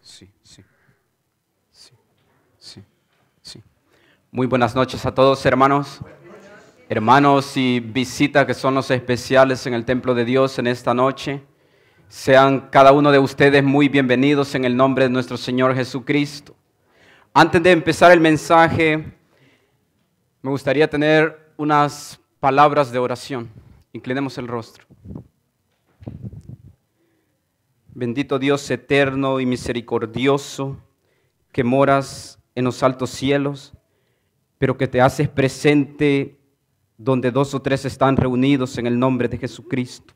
Sí, sí, sí, sí, sí. Muy buenas noches a todos, hermanos. Hermanos y visitas que son los especiales en el templo de Dios en esta noche. Sean cada uno de ustedes muy bienvenidos en el nombre de nuestro Señor Jesucristo. Antes de empezar el mensaje, me gustaría tener unas palabras de oración. Inclinemos el rostro. Bendito Dios eterno y misericordioso, que moras en los altos cielos, pero que te haces presente donde dos o tres están reunidos en el nombre de Jesucristo.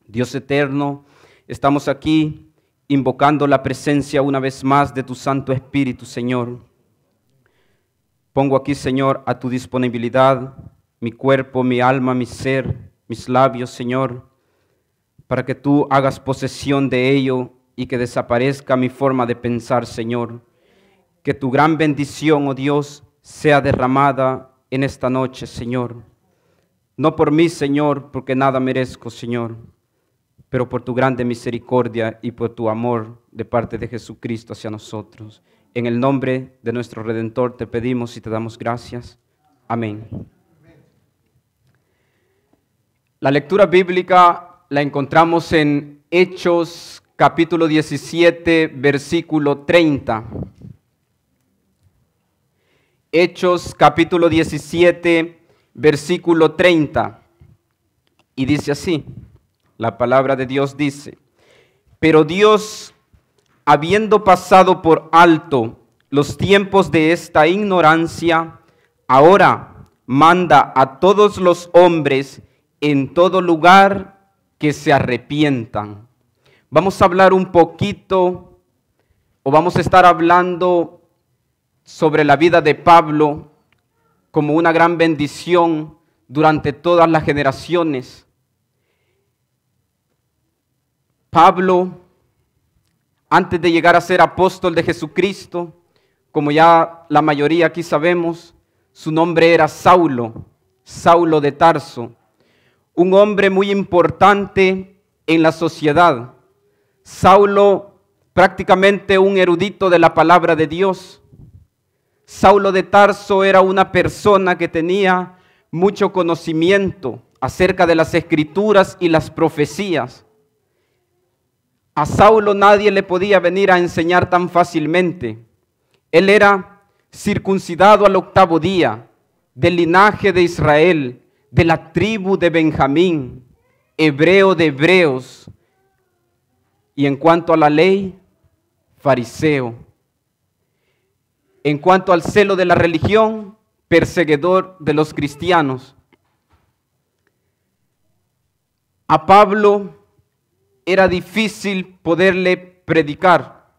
Dios eterno, estamos aquí invocando la presencia una vez más de tu Santo Espíritu, Señor. Pongo aquí, Señor, a tu disponibilidad mi cuerpo, mi alma, mi ser, mis labios, Señor, para que tú hagas posesión de ello y que desaparezca mi forma de pensar, Señor. Que tu gran bendición, oh Dios, sea derramada en esta noche, Señor. No por mí, Señor, porque nada merezco, Señor, pero por tu grande misericordia y por tu amor de parte de Jesucristo hacia nosotros. En el nombre de nuestro Redentor te pedimos y te damos gracias. Amén. La lectura bíblica la encontramos en Hechos capítulo 17, versículo 30. Hechos capítulo 17, versículo 30. Y dice así, la palabra de Dios dice: pero Dios, habiendo pasado por alto los tiempos de esta ignorancia, ahora manda a todos los hombres en todo lugar que se arrepientan. Vamos a hablar un poquito, o vamos a estar hablando sobre la vida de Pablo como una gran bendición durante todas las generaciones. Pablo, antes de llegar a ser apóstol de Jesucristo, como ya la mayoría aquí sabemos, su nombre era Saulo, Saulo de Tarso. Un hombre muy importante en la sociedad. Saulo, prácticamente un erudito de la palabra de Dios. Saulo de Tarso era una persona que tenía mucho conocimiento acerca de las Escrituras y las profecías. A Saulo nadie le podía venir a enseñar tan fácilmente. Él era circuncidado al 8º día, del linaje de Israel, de la tribu de Benjamín, hebreo de hebreos, y en cuanto a la ley, fariseo. En cuanto al celo de la religión, perseguidor de los cristianos. A Pablo era difícil poderle predicar.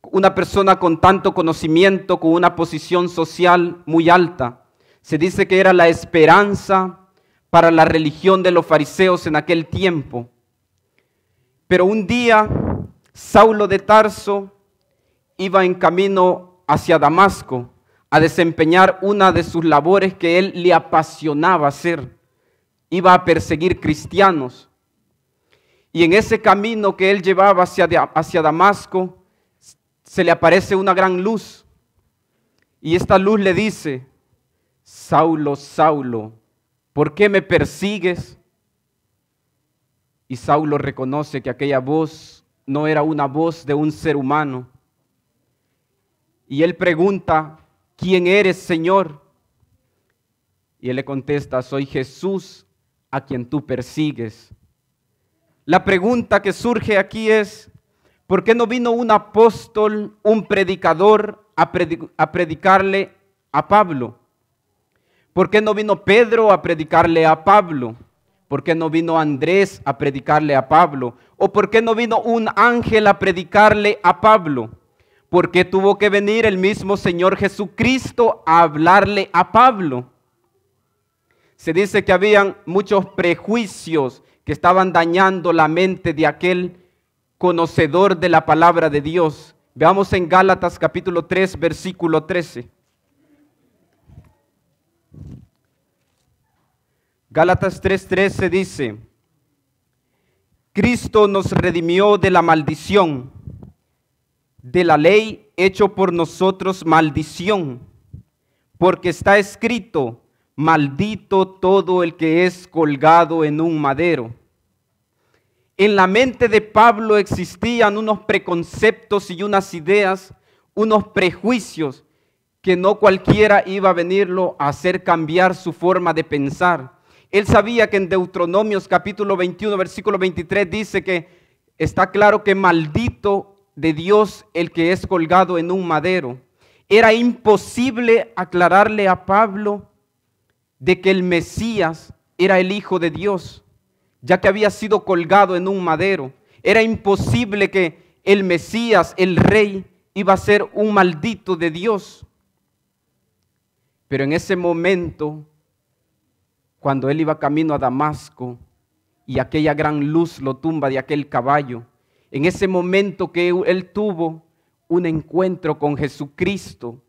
Una persona con tanto conocimiento, con una posición social muy alta. Se dice que era la esperanza para la religión de los fariseos en aquel tiempo. Pero un día, Saulo de Tarso iba en camino hacia Damasco a desempeñar una de sus labores que él le apasionaba hacer. Iba a perseguir cristianos. Y en ese camino que él llevaba hacia Damasco, se le aparece una gran luz. Y esta luz le dice: Saulo, Saulo, ¿por qué me persigues? Y Saulo reconoce que aquella voz no era una voz de un ser humano. Y él pregunta: ¿quién eres, Señor? Y él le contesta: soy Jesús a quien tú persigues. La pregunta que surge aquí es: ¿por qué no vino un apóstol, un predicador a predicarle a Pablo? ¿Por qué no vino Pedro a predicarle a Pablo? ¿Por qué no vino Andrés a predicarle a Pablo? ¿O por qué no vino un ángel a predicarle a Pablo? ¿Por qué tuvo que venir el mismo Señor Jesucristo a hablarle a Pablo? Se dice que habían muchos prejuicios que estaban dañando la mente de aquel conocedor de la palabra de Dios. Veamos en Gálatas capítulo 3, versículo 13. Gálatas 3:13 dice: Cristo nos redimió de la maldición, de la ley hecho por nosotros maldición, porque está escrito, maldito todo el que es colgado en un madero. En la mente de Pablo existían unos preconceptos y unas ideas, unos prejuicios que no cualquiera iba a venirlo a hacer cambiar su forma de pensar. Él sabía que en Deuteronomios capítulo 21, versículo 23 dice que está claro que maldito de Dios el que es colgado en un madero. Era imposible aclararle a Pablo de que el Mesías era el Hijo de Dios, ya que había sido colgado en un madero. Era imposible que el Mesías, el Rey, iba a ser un maldito de Dios. Pero en ese momento, cuando él iba camino a Damasco y aquella gran luz lo tumba de aquel caballo, en ese momento que él tuvo un encuentro con Jesucristo,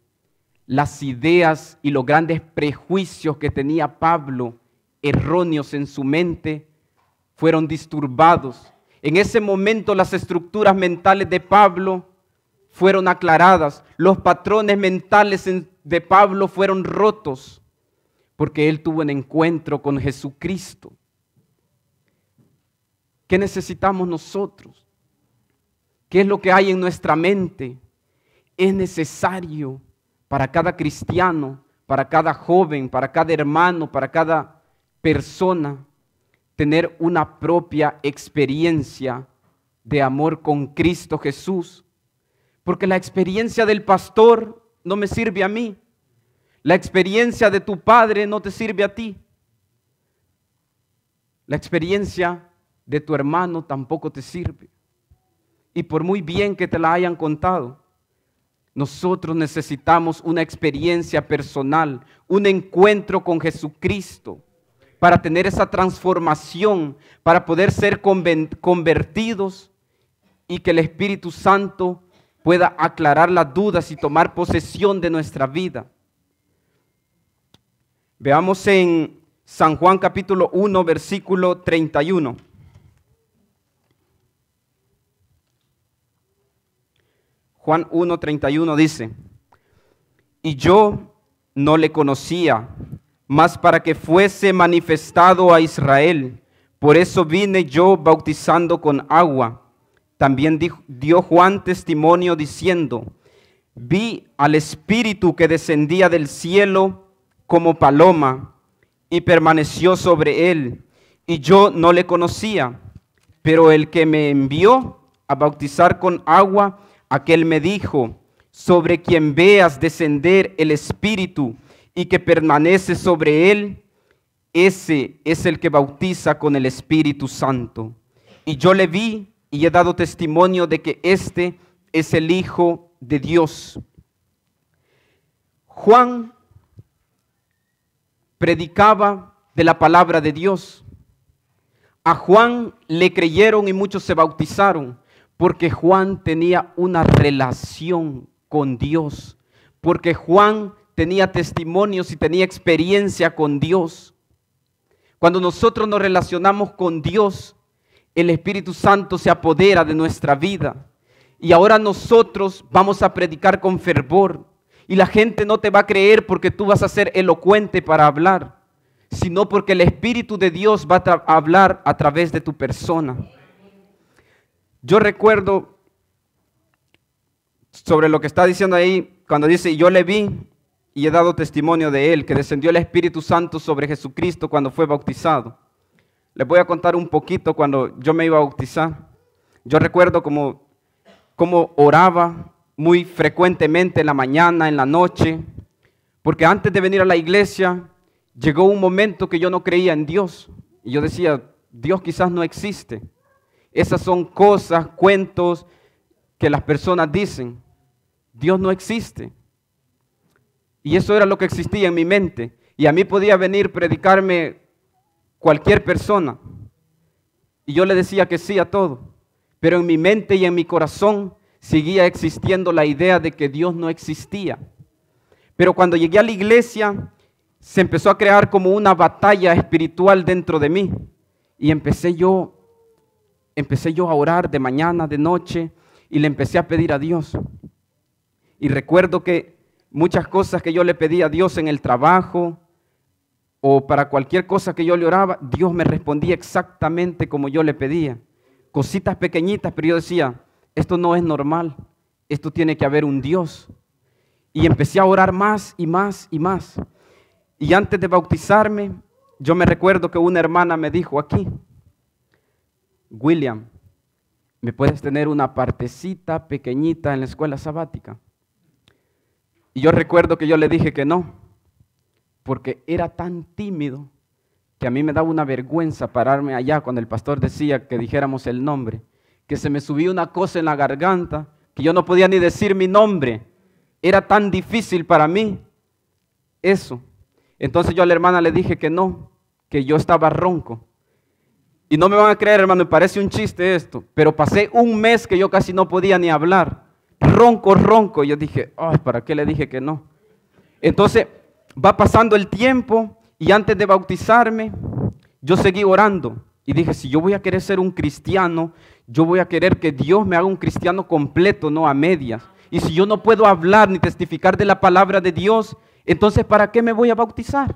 las ideas y los grandes prejuicios que tenía Pablo, erróneos en su mente, fueron disturbados. En ese momento las estructuras mentales de Pablo fueron aclaradas, los patrones mentales de Pablo fueron rotos, porque él tuvo un encuentro con Jesucristo. ¿Qué necesitamos nosotros? ¿Qué es lo que hay en nuestra mente? Es necesario para cada cristiano, para cada joven, para cada hermano, para cada persona, tener una propia experiencia de amor con Cristo Jesús. Porque la experiencia del pastor no me sirve a mí. La experiencia de tu padre no te sirve a ti. La experiencia de tu hermano tampoco te sirve. Y por muy bien que te la hayan contado, nosotros necesitamos una experiencia personal, un encuentro con Jesucristo, para tener esa transformación, para poder ser convertidos y que el Espíritu Santo pueda aclarar las dudas y tomar posesión de nuestra vida. Veamos en San Juan capítulo 1, versículo 31. Juan 1, 31 dice: y yo no le conocía, mas para que fuese manifestado a Israel, por eso vine yo bautizando con agua. También dio Juan testimonio diciendo: vi al Espíritu que descendía del cielo como paloma y permaneció sobre él, y yo no le conocía, pero el que me envió a bautizar con agua, aquel me dijo: sobre quien veas descender el Espíritu y que permanece sobre él, ese es el que bautiza con el Espíritu Santo. Y yo le vi y he dado testimonio de que este es el Hijo de Dios. Juan predicaba de la palabra de Dios. A Juan le creyeron y muchos se bautizaron, porque Juan tenía una relación con Dios, porque Juan tenía testimonios y tenía experiencia con Dios. Cuando nosotros nos relacionamos con Dios, el Espíritu Santo se apodera de nuestra vida. Y ahora nosotros vamos a predicar con fervor. Y la gente no te va a creer porque tú vas a ser elocuente para hablar, sino porque el Espíritu de Dios va a hablar a través de tu persona. Yo recuerdo sobre lo que está diciendo ahí, cuando dice: yo le vi y he dado testimonio de él, que descendió el Espíritu Santo sobre Jesucristo cuando fue bautizado. Les voy a contar un poquito cuando yo me iba a bautizar. Yo recuerdo cómo oraba muy frecuentemente en la mañana, en la noche, porque antes de venir a la iglesia llegó un momento que yo no creía en Dios. Y yo decía: Dios quizás no existe. Esas son cosas, cuentos que las personas dicen. Dios no existe. Y eso era lo que existía en mi mente. Y a mí podía venir a predicarme cualquier persona. Y yo le decía que sí a todo. Pero en mi mente y en mi corazón seguía existiendo la idea de que Dios no existía. Pero cuando llegué a la iglesia, se empezó a crear como una batalla espiritual dentro de mí. Y empecé yo a orar de mañana, de noche, y le empecé a pedir a Dios. Y recuerdo que muchas cosas que yo le pedía a Dios en el trabajo o para cualquier cosa que yo le oraba, Dios me respondía exactamente como yo le pedía. Cositas pequeñitas, pero yo decía, esto no es normal, esto tiene que haber un Dios. Y empecé a orar más y más y más. Y antes de bautizarme, yo me recuerdo que una hermana me dijo aquí, William, ¿me puedes tener una partecita pequeñita en la escuela sabática? Y yo recuerdo que yo le dije que no, porque era tan tímido que a mí me daba una vergüenza pararme allá cuando el pastor decía que dijéramos el nombre, que se me subía una cosa en la garganta, que yo no podía ni decir mi nombre. Era tan difícil para mí eso. Entonces yo a la hermana le dije que no, que yo estaba ronco. Y no me van a creer, hermano, me parece un chiste esto, pero pasé un mes que yo casi no podía ni hablar. Ronco, ronco. Y yo dije, ay, ¿para qué le dije que no? Entonces va pasando el tiempo y antes de bautizarme, yo seguí orando. Y dije, si yo voy a querer ser un cristiano, yo voy a querer que Dios me haga un cristiano completo, no a medias. Y si yo no puedo hablar ni testificar de la palabra de Dios, entonces ¿para qué me voy a bautizar?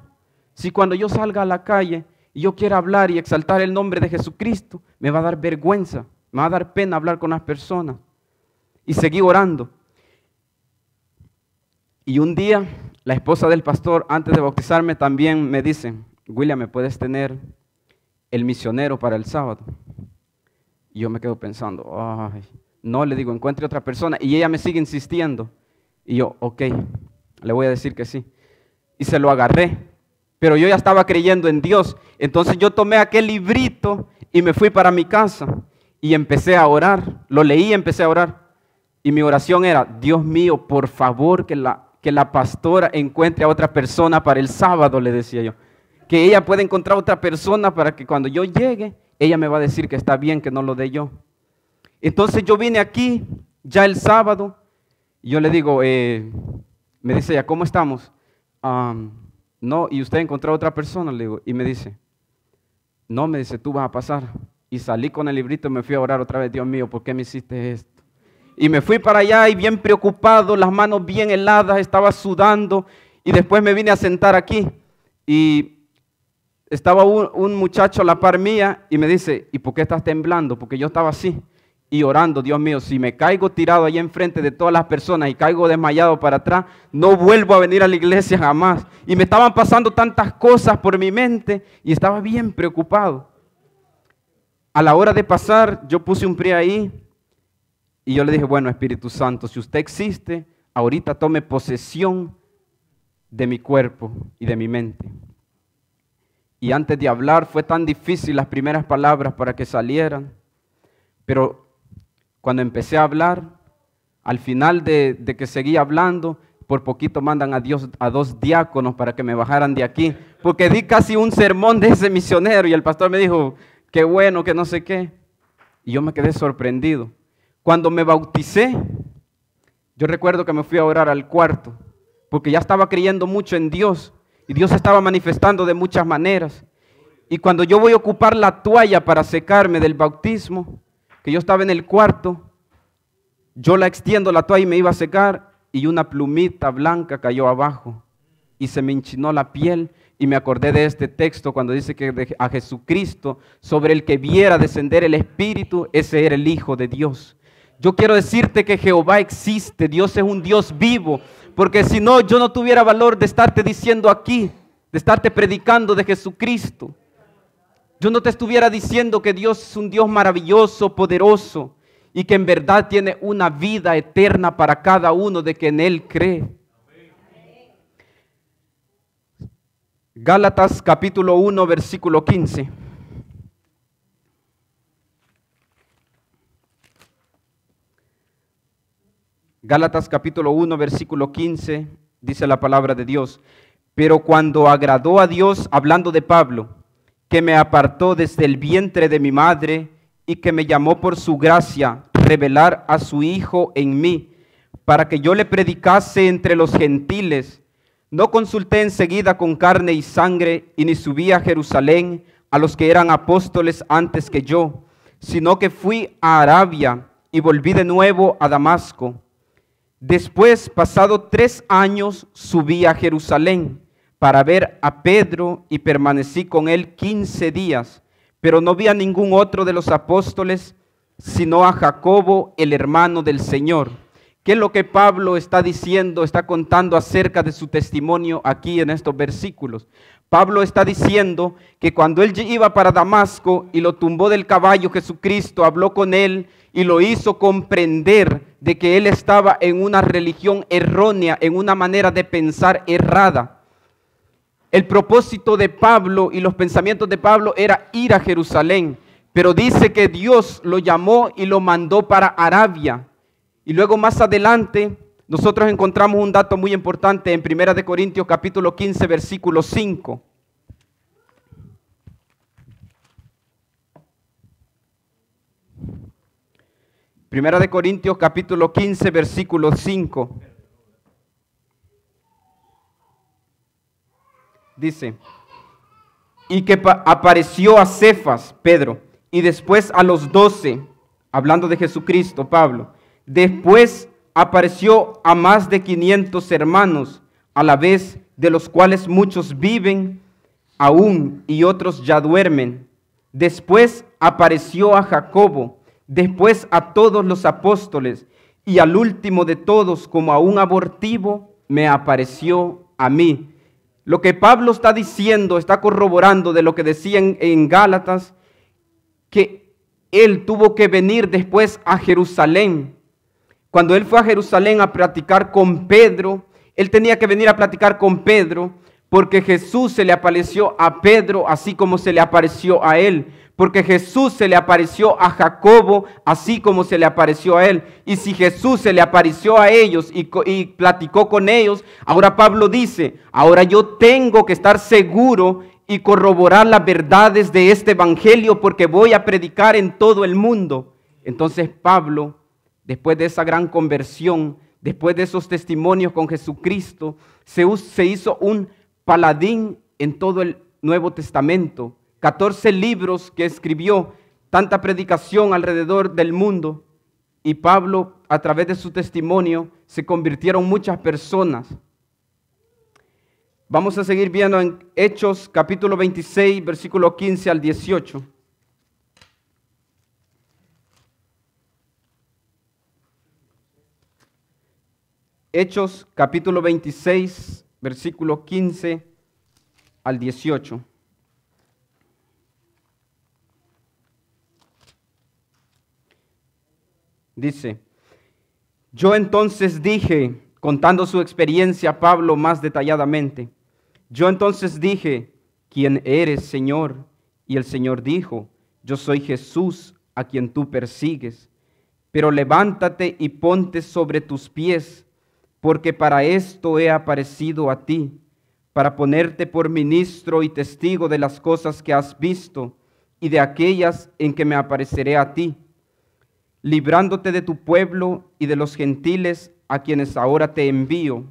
Si cuando yo salga a la calle y yo quiera hablar y exaltar el nombre de Jesucristo, me va a dar vergüenza, me va a dar pena hablar con las personas. Y seguí orando. Y un día, la esposa del pastor, antes de bautizarme, también me dice, William, ¿me puedes tener el misionero para el sábado? Y yo me quedo pensando, ay, no, le digo, encuentre otra persona. Y ella me sigue insistiendo. Y yo, ok, le voy a decir que sí. Y se lo agarré. Pero yo ya estaba creyendo en Dios. Entonces yo tomé aquel librito y me fui para mi casa. Y empecé a orar. Lo leí y empecé a orar. Y mi oración era, Dios mío, por favor, que la pastora encuentre a otra persona para el sábado, le decía yo. Que ella pueda encontrar otra persona para que cuando yo llegue, ella me va a decir que está bien, que no lo dé yo. Entonces yo vine aquí, ya el sábado, y yo le digo, me dice ella, ¿cómo estamos? No, ¿y usted encontró a otra persona? Le digo, y me dice, no, me dice, tú vas a pasar. Y salí con el librito y me fui a orar otra vez, Dios mío, ¿por qué me hiciste esto? Y me fui para allá y bien preocupado, las manos bien heladas, estaba sudando, y después me vine a sentar aquí, y estaba un muchacho a la par mía, y me dice, ¿y por qué estás temblando? Porque yo estaba así, y orando, Dios mío, si me caigo tirado allá enfrente de todas las personas y caigo desmayado para atrás, no vuelvo a venir a la iglesia jamás. Y me estaban pasando tantas cosas por mi mente, y estaba bien preocupado. A la hora de pasar, yo puse un pie ahí, y yo le dije, bueno, Espíritu Santo, si usted existe, ahorita tome posesión de mi cuerpo y de mi mente. Y antes de hablar fue tan difícil las primeras palabras para que salieran, pero cuando empecé a hablar, al final de que seguí hablando, por poquito mandan a 2 diáconos para que me bajaran de aquí, porque di casi un sermón de ese misionero y el pastor me dijo, qué bueno, que no sé qué. Y yo me quedé sorprendido. Cuando me bauticé, yo recuerdo que me fui a orar al cuarto, porque ya estaba creyendo mucho en Dios, y Dios estaba manifestando de muchas maneras. Y cuando yo voy a ocupar la toalla para secarme del bautismo, que yo estaba en el cuarto, yo la extiendo la toalla y me iba a secar, y una plumita blanca cayó abajo, y se me enchinó la piel, y me acordé de este texto cuando dice que a Jesucristo, sobre el que viera descender el Espíritu, ese era el Hijo de Dios. Yo quiero decirte que Jehová existe, Dios es un Dios vivo, porque si no, yo no tuviera valor de estarte diciendo aquí, de estarte predicando de Jesucristo. Yo no te estuviera diciendo que Dios es un Dios maravilloso, poderoso, y que en verdad tiene una vida eterna para cada uno de que en Él cree. Gálatas capítulo 1, versículo 15. Gálatas capítulo 1, versículo 15, dice la palabra de Dios. Pero cuando agradó a Dios, hablando de Pablo, que me apartó desde el vientre de mi madre y que me llamó por su gracia, revelar a su Hijo en mí, para que yo le predicase entre los gentiles, no consulté enseguida con carne y sangre, y ni subí a Jerusalén a los que eran apóstoles antes que yo, sino que fui a Arabia, y volví de nuevo a Damasco. Después, pasado 3 años, subí a Jerusalén para ver a Pedro y permanecí con él 15 días, pero no vi a ningún otro de los apóstoles, sino a Jacobo, el hermano del Señor. ¿Qué es lo que Pablo está diciendo, está contando acerca de su testimonio aquí en estos versículos? Pablo está diciendo que cuando él iba para Damasco y lo tumbó del caballo, Jesucristo habló con él y lo hizo comprender de que él estaba en una religión errónea, en una manera de pensar errada. El propósito de Pablo y los pensamientos de Pablo era ir a Jerusalén, pero dice que Dios lo llamó y lo mandó para Arabia. Y luego más adelante nosotros encontramos un dato muy importante en 1 Corintios capítulo 15 versículo 5. Primera de Corintios capítulo 15 versículo 5. Dice, y que apareció a Cefas, Pedro, y después a los 12, hablando de Jesucristo, Pablo. Después apareció a más de 500 hermanos a la vez, de los cuales muchos viven aún y otros ya duermen. Después apareció a Jacobo, después a todos los apóstoles, y al último de todos, como a un abortivo, me apareció a mí. Lo que Pablo está diciendo, está corroborando de lo que decían en Gálatas, que él tuvo que venir después a Jerusalén. Cuando él fue a Jerusalén a platicar con Pedro, él tenía que venir a platicar con Pedro, porque Jesús se le apareció a Pedro, así como se le apareció a él. Porque Jesús se le apareció a Jacobo, así como se le apareció a él. Y si Jesús se le apareció a ellos y platicó con ellos, ahora Pablo dice, ahora yo tengo que estar seguro y corroborar las verdades de este evangelio, porque voy a predicar en todo el mundo. Entonces Pablo, después de esa gran conversión, después de esos testimonios con Jesucristo, se hizo un paladín en todo el Nuevo Testamento. 14 libros que escribió, tanta predicación alrededor del mundo. Y Pablo, a través de su testimonio, se convirtieron muchas personas. Vamos a seguir viendo en Hechos capítulo 26, versículo 15 al 18. Hechos capítulo 26, versículo 15 al 18. Dice, yo entonces dije, contando su experiencia Pablo más detalladamente, yo entonces dije, ¿quién eres, Señor? Y el Señor dijo, yo soy Jesús a quien tú persigues, pero levántate y ponte sobre tus pies, porque para esto he aparecido a ti, para ponerte por ministro y testigo de las cosas que has visto y de aquellas en que me apareceré a ti, librándote de tu pueblo y de los gentiles a quienes ahora te envío,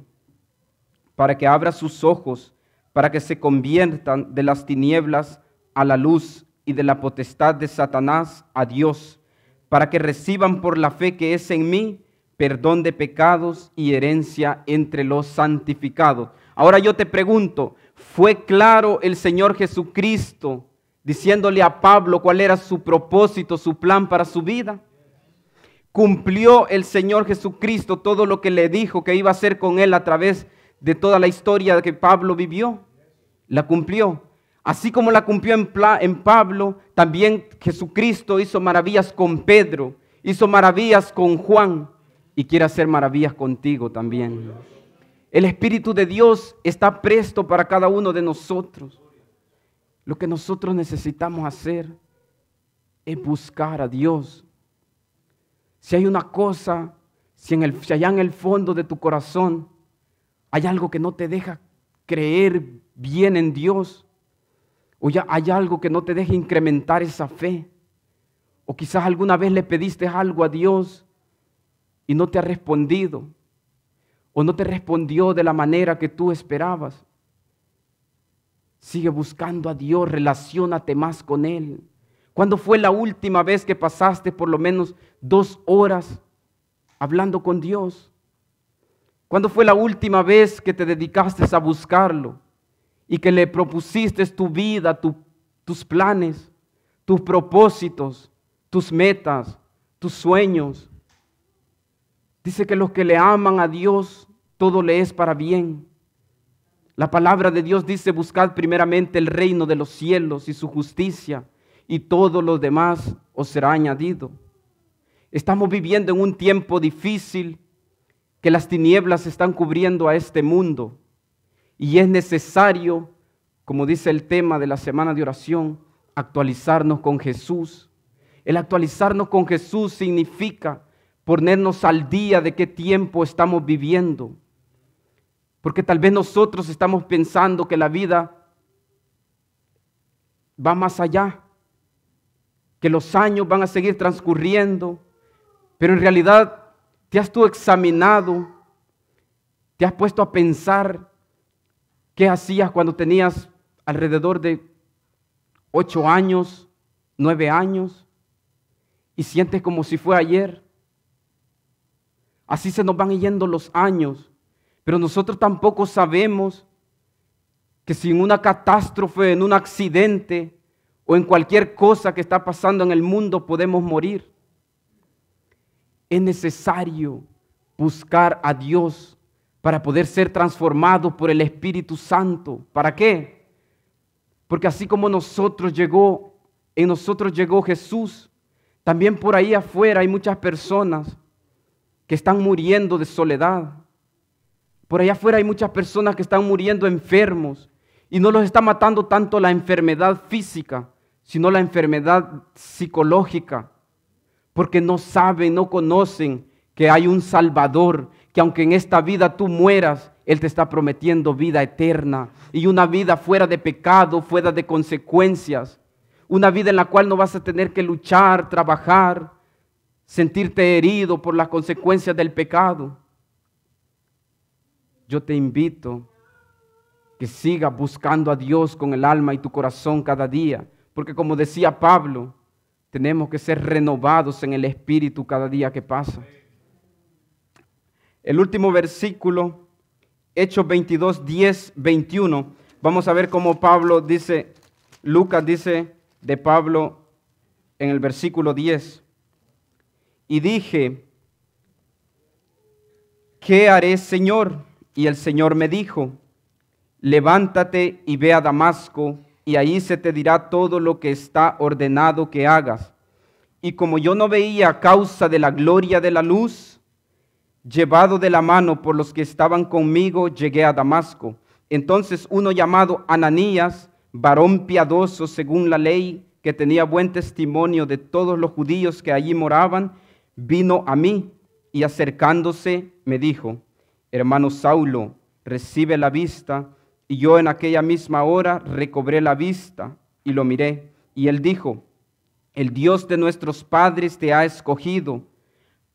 para que abras sus ojos, para que se conviertan de las tinieblas a la luz y de la potestad de Satanás a Dios, para que reciban por la fe que es en mí perdón de pecados y herencia entre los santificados. Ahora yo te pregunto, ¿fue claro el Señor Jesucristo diciéndole a Pablo cuál era su propósito, su plan para su vida? ¿Cumplió el Señor Jesucristo todo lo que le dijo que iba a hacer con él a través de toda la historia que Pablo vivió? La cumplió. Así como la cumplió en Pablo, también Jesucristo hizo maravillas con Pedro, hizo maravillas con Juan y quiere hacer maravillas contigo también. El Espíritu de Dios está presto para cada uno de nosotros. Lo que nosotros necesitamos hacer es buscar a Dios. Si hay una cosa, si allá en el fondo de tu corazón hay algo que no te deja creer bien en Dios, o ya hay algo que no te deja incrementar esa fe, o quizás alguna vez le pediste algo a Dios y no te ha respondido, o no te respondió de la manera que tú esperabas, sigue buscando a Dios, relaciónate más con Él. ¿Cuándo fue la última vez que pasaste por lo menos 2 horas hablando con Dios? ¿Cuándo fue la última vez que te dedicaste a buscarlo y que le propusiste tu vida, tus planes, tus propósitos, tus metas, tus sueños? Dice que los que le aman a Dios, todo le es para bien. La palabra de Dios dice: buscad primeramente el reino de los cielos y su justicia, y todo lo demás os será añadido. Estamos viviendo en un tiempo difícil, que las tinieblas están cubriendo a este mundo, y es necesario, como dice el tema de la semana de oración, actualizarnos con Jesús. El actualizarnos con Jesús significa ponernos al día de qué tiempo estamos viviendo. Porque tal vez nosotros estamos pensando que la vida va más allá, que los años van a seguir transcurriendo, pero en realidad ¿te has tú examinado? ¿Te has puesto a pensar qué hacías cuando tenías alrededor de 8 años, 9 años, y sientes como si fue ayer? Así se nos van yendo los años, pero nosotros tampoco sabemos que si en una catástrofe, en un accidente o en cualquier cosa que está pasando en el mundo podemos morir. Es necesario buscar a Dios para poder ser transformados por el Espíritu Santo. ¿Para qué? Porque así como en nosotros llegó Jesús, también por ahí afuera hay muchas personas que están muriendo de soledad. Por allá afuera hay muchas personas que están muriendo enfermos, y no los está matando tanto la enfermedad física, sino la enfermedad psicológica, porque no saben, no conocen que hay un Salvador, que aunque en esta vida tú mueras, Él te está prometiendo vida eterna, y una vida fuera de pecado, fuera de consecuencias, una vida en la cual no vas a tener que luchar, trabajar, sentirte herido por las consecuencias del pecado. Yo te invito que sigas buscando a Dios con el alma y tu corazón cada día, porque como decía Pablo, tenemos que ser renovados en el Espíritu cada día que pasa. El último versículo, Hechos 22, 10, 21. Vamos a ver cómo Pablo dice, Lucas dice de Pablo en el versículo 10. Y dije, ¿qué haré, Señor? Y el Señor me dijo, levántate y ve a Damasco, y ahí se te dirá todo lo que está ordenado que hagas. Y como yo no veía a causa de la gloria de la luz, llevado de la mano por los que estaban conmigo, llegué a Damasco. Entonces uno llamado Ananías, varón piadoso según la ley, que tenía buen testimonio de todos los judíos que allí moraban, vino a mí y acercándose me dijo, hermano Saulo, recibe la vista. Y yo en aquella misma hora recobré la vista y lo miré. Y él dijo, el Dios de nuestros padres te ha escogido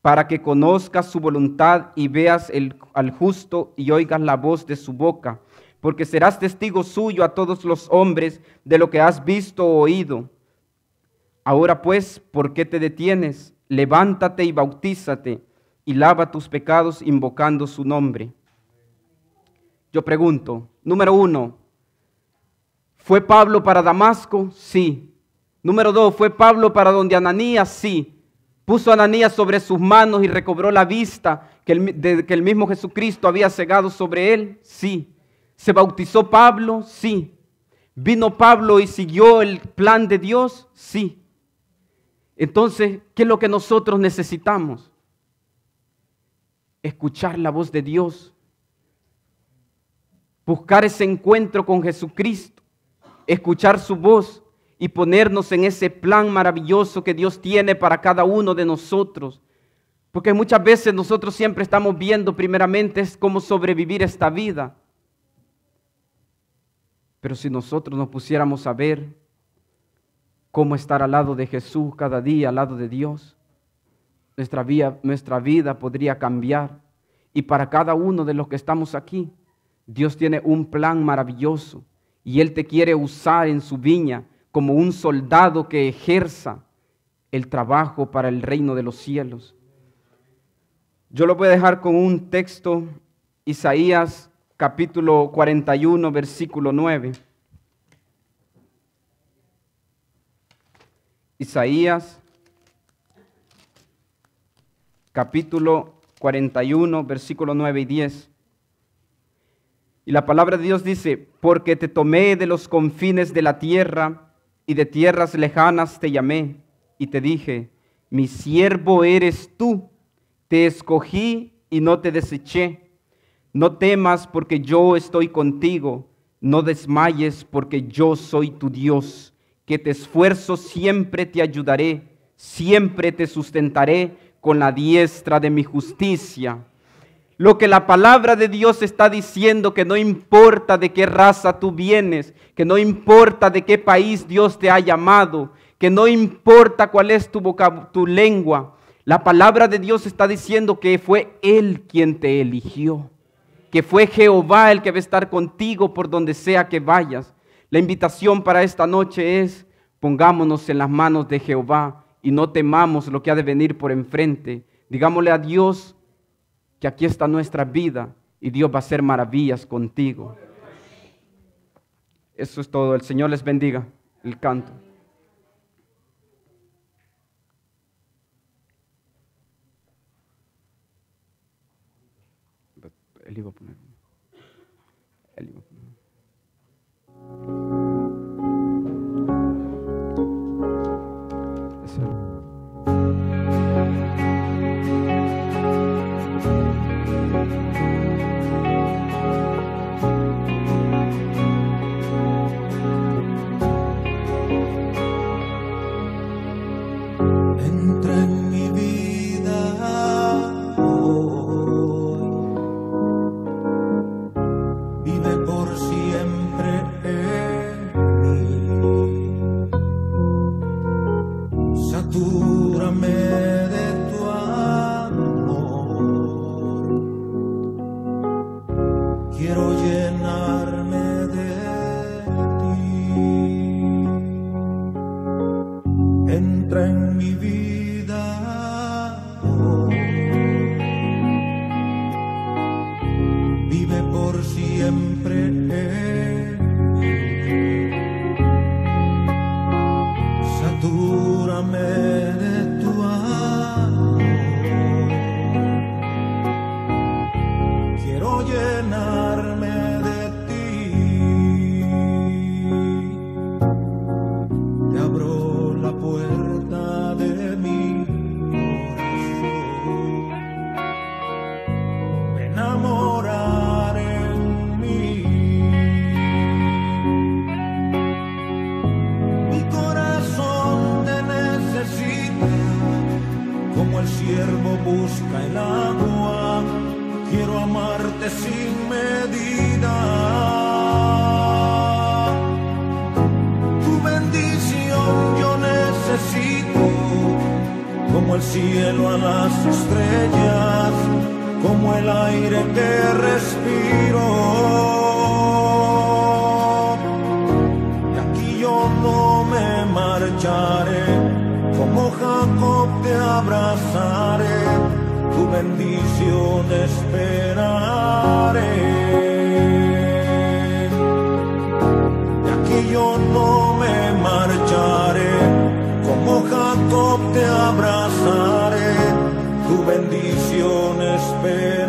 para que conozcas su voluntad y veas al justo y oigas la voz de su boca, porque serás testigo suyo a todos los hombres de lo que has visto o oído. Ahora pues, ¿por qué te detienes? Levántate y bautízate y lava tus pecados invocando su nombre. Yo pregunto, número 1, ¿fue Pablo para Damasco? Sí. Número 2, ¿fue Pablo para donde Ananías? Sí. ¿Puso a Ananías sobre sus manos y recobró la vista que el mismo Jesucristo había cegado sobre él? Sí. ¿Se bautizó Pablo? Sí. ¿Vino Pablo y siguió el plan de Dios? Sí. Entonces, ¿qué es lo que nosotros necesitamos? Escuchar la voz de Dios. Buscar ese encuentro con Jesucristo, escuchar su voz y ponernos en ese plan maravilloso que Dios tiene para cada uno de nosotros. Porque muchas veces nosotros siempre estamos viendo primeramente es cómo sobrevivir esta vida. Pero si nosotros nos pusiéramos a ver cómo estar al lado de Jesús cada día, al lado de Dios, nuestra vida podría cambiar. Y para cada uno de los que estamos aquí, Dios tiene un plan maravilloso y Él te quiere usar en su viña como un soldado que ejerza el trabajo para el reino de los cielos. Yo lo voy a dejar con un texto, Isaías capítulo 41, versículo 9. Isaías capítulo 41, versículo 9 y 10. Y la palabra de Dios dice: porque te tomé de los confines de la tierra y de tierras lejanas te llamé y te dije, mi siervo eres tú, te escogí y no te deseché. No temas porque yo estoy contigo, no desmayes porque yo soy tu Dios, que te esfuerzo, siempre te ayudaré, siempre te sustentaré con la diestra de mi justicia. Lo que la palabra de Dios está diciendo, que no importa de qué raza tú vienes, que no importa de qué país Dios te ha llamado, que no importa cuál es tu lengua, la palabra de Dios está diciendo que fue Él quien te eligió, que fue Jehová el que va a estar contigo por donde sea que vayas. La invitación para esta noche es: pongámonos en las manos de Jehová y no temamos lo que ha de venir por enfrente. Digámosle a Dios que aquí está nuestra vida y Dios va a hacer maravillas contigo. Eso es todo. El Señor les bendiga. El canto. Él iba a poner. Él iba a poner. Como el cielo a las estrellas, como el aire que respiro. De aquí yo no me marcharé, como Jacob te abrazaré, tu bendición esperaré. De aquí yo no me marcharé, como Jacob te abrazaré, tu bendición espera.